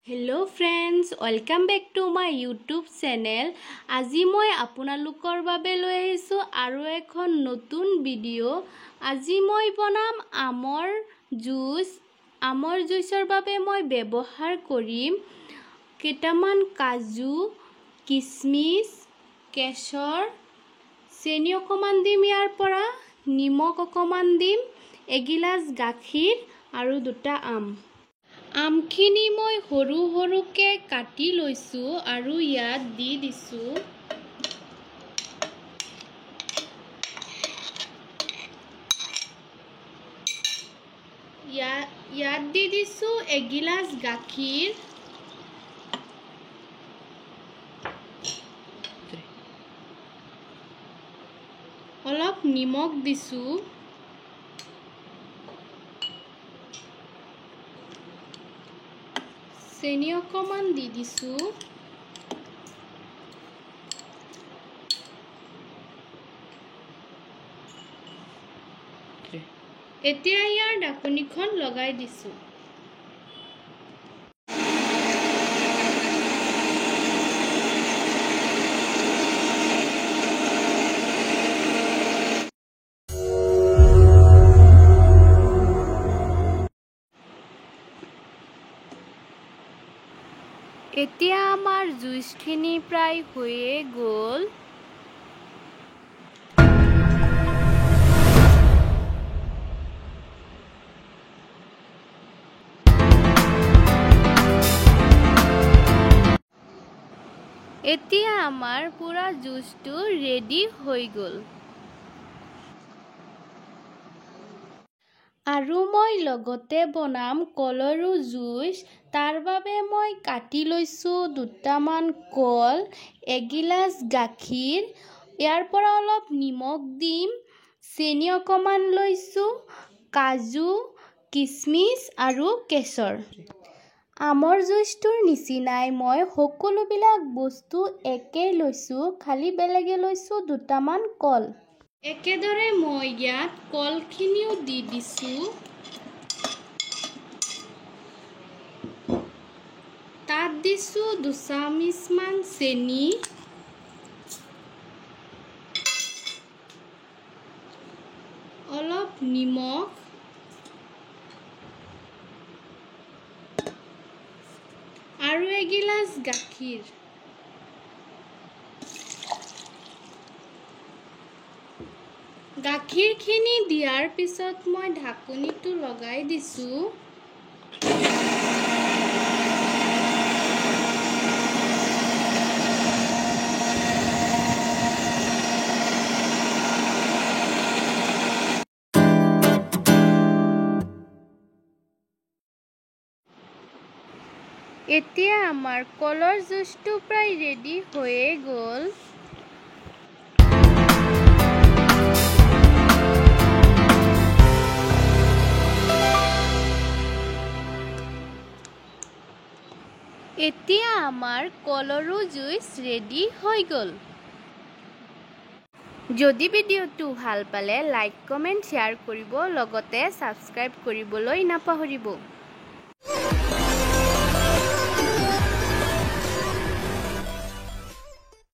Hello friends, welcome back to my YouTube channel. আজি মই আপোনালোকৰ বাবে লৈ আহিছো আৰু এখন নতুন ভিডিও। আজি মই বনাম আমৰ জুচ। আমৰ জুচৰ বাবে মই ব্যৱহাৰ কৰিম কেইটামান কাজু, কিশমিশ, কেশৰ, চেনি অকমান দিম, ইয়াৰ পৰা নিমখ অকমান দিম, এগিলাস গাখীৰ আৰু দুটা আম। আমখিনি মই সৰু সৰুকে কাটি লৈছো আৰু ইয়াত দি দিছো। ইয়াত দি দিছো এগিলাস গাখীৰ, অলপ নিমখ দিছো, চেনি অকমান দি দিছো, এতিয়া ইয়াৰ ঢাকনিখন লগাই দিছো। এতিয়া আমাৰ জুইচখিনি প্ৰায় হৈয়ে গ'ল। এতিয়া আমাৰ পুৰা জুচটো ৰেডি হৈ গ'ল। আৰু মই লগতে বনাম কলৰো জুচ। তাৰ বাবে মই কাটি লৈছো দুটামান কল, এগিলাস গাখীৰ, ইয়াৰ পৰা অলপ নিমখ দিম, চেনি অকমান লৈছো, কাজু, কিশমিশ আৰু কেশৰ। আমৰ জুচটোৰ নিচিনাই মই সকলোবিলাক বস্তু একেই লৈছো, খালি বেলেগে লৈছো দুটামান কল। একেদৰে মই ইয়াত কলখিনিও দি দিছো। তাত দিছো 2 চামুচমান চেনি, অলপ নিমখ, আৰু এগিলাস গাখীৰ। গাখীৰখিনি দিয়াৰ পিছত মই ঢাকনিটো লগাই দিছো। এতিয়া আমাৰ কলৰ জুচটো প্ৰায় ৰেডি হৈয়ে গ'ল। এতিয়া আমাৰ কলৰো জুচ ৰেডি হৈ গ'ল। যদি ভিডিওটো ভাল পালে লাইক, কমেণ্ট, শ্বেয়াৰ কৰিব, লগতে ছাবস্ক্ৰাইব কৰিবলৈ নাপাহৰিব।